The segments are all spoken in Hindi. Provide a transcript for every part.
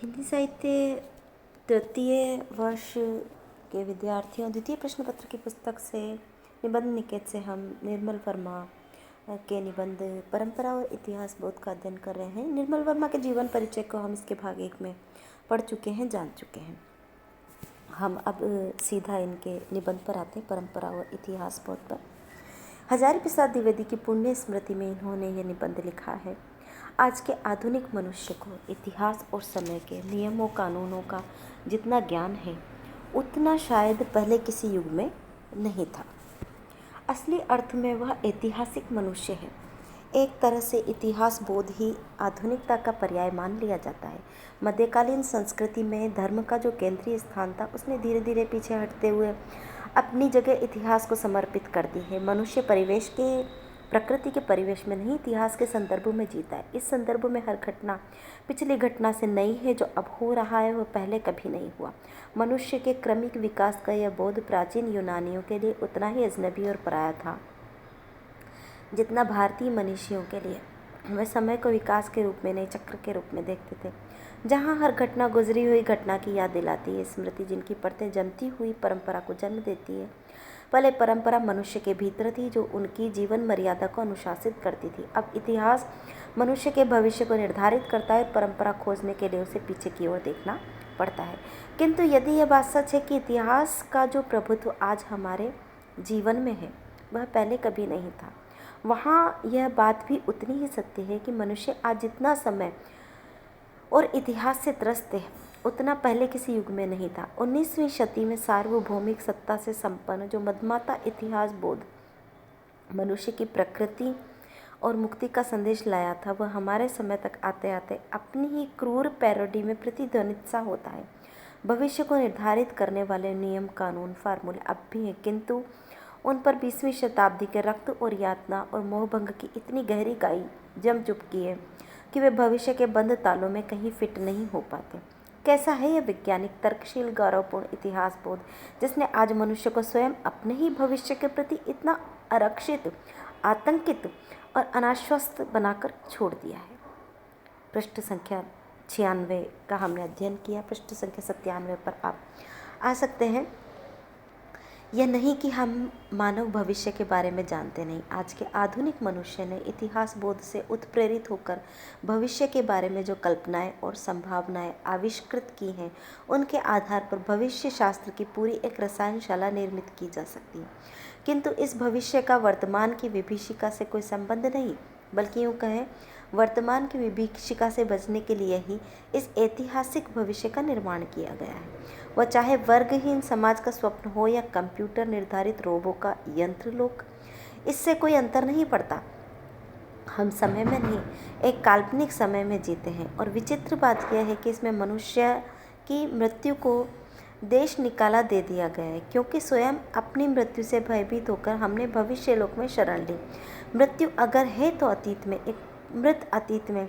हिंदी साहित्य तृतीय वर्ष के विद्यार्थियों द्वितीय प्रश्न पत्र की पुस्तक से निबंध निकेत से हम निर्मल वर्मा के निबंध परंपरा और इतिहास बोध का अध्ययन कर रहे हैं। निर्मल वर्मा के जीवन परिचय को हम इसके भाग 1 में पढ़ चुके हैं, जान चुके हैं। हम अब सीधा इनके निबंध पर आते हैं, परंपरा और इतिहास बोध पर। हजारी प्रसाद द्विवेदी की पुण्य स्मृति में इन्होंने ये निबंध लिखा है। आज के आधुनिक मनुष्य को इतिहास और समय के नियमों कानूनों का जितना ज्ञान है उतना शायद पहले किसी युग में नहीं था। असली अर्थ में वह ऐतिहासिक मनुष्य है। एक तरह से इतिहास बोध ही आधुनिकता का पर्याय मान लिया जाता है। मध्यकालीन संस्कृति में धर्म का जो केंद्रीय स्थान था उसने धीरे धीरे पीछे हटते हुए अपनी जगह इतिहास को समर्पित कर दी है। मनुष्य परिवेश के प्रकृति के परिवेश में नहीं, इतिहास के संदर्भ में जीता है। इस संदर्भ में हर घटना पिछली घटना से नई है। जो अब हो रहा है वह पहले कभी नहीं हुआ। मनुष्य के क्रमिक विकास का यह बोध प्राचीन यूनानियों के लिए उतना ही अजनबी और पराया था जितना भारतीय मनीषियों के लिए। वे समय को विकास के रूप में नहीं, चक्र के रूप में देखते थे, जहाँ हर घटना गुजरी हुई घटना की याद दिलाती है। स्मृति जिनकी परतें जमती हुई परंपरा को जन्म देती है। पहले परंपरा मनुष्य के भीतर थी जो उनकी जीवन मर्यादा को अनुशासित करती थी। अब इतिहास मनुष्य के भविष्य को निर्धारित करता है। परंपरा खोजने के लिए उसे पीछे की ओर देखना पड़ता है। किंतु यदि यह बात सच है कि इतिहास का जो प्रभुत्व आज हमारे जीवन में है वह पहले कभी नहीं था, वहाँ यह बात भी उतनी ही सत्य है कि मनुष्य आज जितना समय और इतिहास से त्रस्त है उतना पहले किसी युग में नहीं था। 19वीं शती में सार्वभौमिक सत्ता से संपन्न जो मदमाता इतिहास बोध मनुष्य की प्रकृति और मुक्ति का संदेश लाया था वह हमारे समय तक आते आते अपनी ही क्रूर पैरोडी में प्रतिध्वनित सा होता है। भविष्य को निर्धारित करने वाले नियम कानून फार्मूले अब भी हैं, किंतु उन पर 20वीं शताब्दी के रक्त और यातना और मोहभंग की इतनी गहरी गाई जम चुकी है कि वे भविष्य के बंद तालों में कहीं फिट नहीं हो पाते। कैसा है यह वैज्ञानिक तर्कशील गौरवपूर्ण इतिहास बोध जिसने आज मनुष्य को स्वयं अपने ही भविष्य के प्रति इतना आरक्षित, आतंकित और अनाश्वस्त बनाकर छोड़ दिया है। पृष्ठ संख्या 96 का हमने अध्ययन किया। पृष्ठ संख्या 97 पर आप आ सकते हैं। यह नहीं कि हम मानव भविष्य के बारे में जानते नहीं। आज के आधुनिक मनुष्य ने इतिहास बोध से उत्प्रेरित होकर भविष्य के बारे में जो कल्पनाएं और संभावनाएं आविष्कृत की हैं उनके आधार पर भविष्य शास्त्र की पूरी एक रसायनशाला निर्मित की जा सकती है। किंतु इस भविष्य का वर्तमान की विभीषिका से कोई संबंध नहीं, बल्कि यूँ कहें वर्तमान की विभीषिका से बचने के लिए ही इस ऐतिहासिक भविष्य का निर्माण किया गया है। वह चाहे वर्गहीन समाज का स्वप्न हो या कंप्यूटर निर्धारित रोबो का यंत्र लोक, इससे कोई अंतर नहीं पड़ता। हम समय में नहीं, एक काल्पनिक समय में जीते हैं। और विचित्र बात यह है कि इसमें मनुष्य की मृत्यु को देश निकाला दे दिया गया है, क्योंकि स्वयं अपनी मृत्यु से भयभीत होकर हमने भविष्य लोक में शरण ली। मृत्यु अगर है तो अतीत में, एक मृत अतीत में,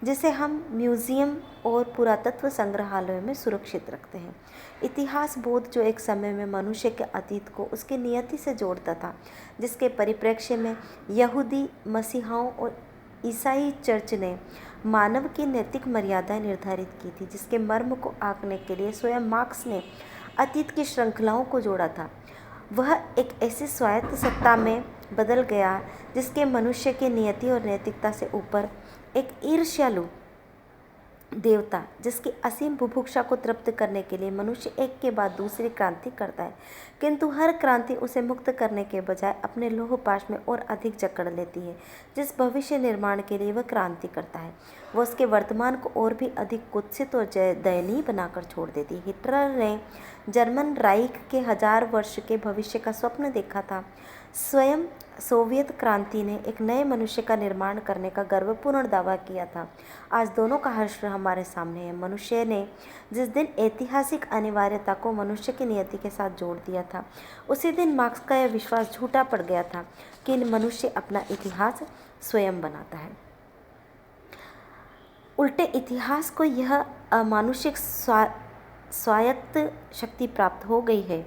जिसे हम म्यूजियम और पुरातत्व संग्रहालयों में सुरक्षित रखते हैं। इतिहास बोध जो एक समय में मनुष्य के अतीत को उसकी नियति से जोड़ता था, जिसके परिप्रेक्ष्य में यहूदी मसीहाओं और ईसाई चर्च ने मानव की नैतिक मर्यादाएं निर्धारित की थी, जिसके मर्म को आंकने के लिए स्वयं मार्क्स ने अतीत की श्रृंखलाओं को जोड़ा था, वह एक ऐसी स्वायत्त सत्ता में बदल गया जिसके मनुष्य की नियति और नैतिकता से ऊपर एक ईर्ष्यालु देवता, जिसकी असीम बुभुक्षा को तृप्त करने के लिए मनुष्य एक के बाद दूसरी क्रांति करता है, किंतु हर क्रांति उसे मुक्त करने के बजाय अपने लोहपाश में और अधिक जकड़ लेती है। जिस भविष्य निर्माण के लिए वह क्रांति करता है वह उसके वर्तमान को और भी अधिक कुत्सित और दयनीय बनाकर छोड़ देती है। हिटलर ने जर्मन राइख के 1000 वर्ष के भविष्य का स्वप्न देखा था। स्वयं सोवियत क्रांति ने एक नए मनुष्य का निर्माण करने का गर्वपूर्ण दावा किया था। आज दोनों का हश्र हमारे सामने है। मनुष्य ने जिस दिन ऐतिहासिक अनिवार्यता को मनुष्य की नियति के साथ जोड़ दिया था उसी दिन मार्क्स का यह विश्वास झूठा पड़ गया था कि मनुष्य अपना इतिहास स्वयं बनाता है। उल्टे इतिहास को यह अमानुषिक स्वायत्त शक्ति प्राप्त हो गई है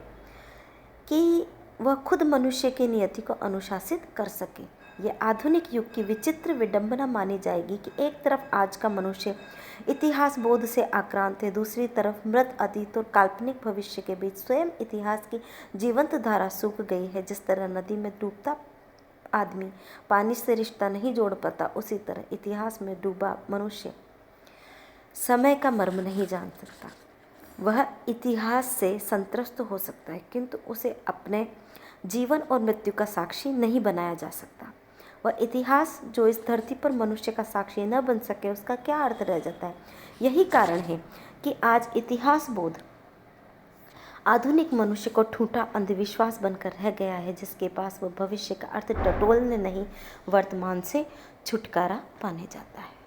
कि वह खुद मनुष्य की नियति को अनुशासित कर सके। यह आधुनिक युग की विचित्र विडंबना मानी जाएगी कि एक तरफ आज का मनुष्य इतिहास बोध से आक्रांत है, दूसरी तरफ मृत अतीत और काल्पनिक भविष्य के बीच स्वयं इतिहास की जीवंत धारा सूख गई है। जिस तरह नदी में डूबता आदमी पानी से रिश्ता नहीं जोड़ पाता, उसी तरह इतिहास में डूबा मनुष्य समय का मर्म नहीं जान सकता। वह इतिहास से संतुष्ट हो सकता है, किंतु उसे अपने जीवन और मृत्यु का साक्षी नहीं बनाया जा सकता। वह इतिहास जो इस धरती पर मनुष्य का साक्षी न बन सके, उसका क्या अर्थ रह जाता है। यही कारण है कि आज इतिहास बोध आधुनिक मनुष्य को ठूठा अंधविश्वास बनकर रह गया है, जिसके पास वह भविष्य का अर्थ टटोलने नहीं, वर्तमान से छुटकारा पाने जाता है।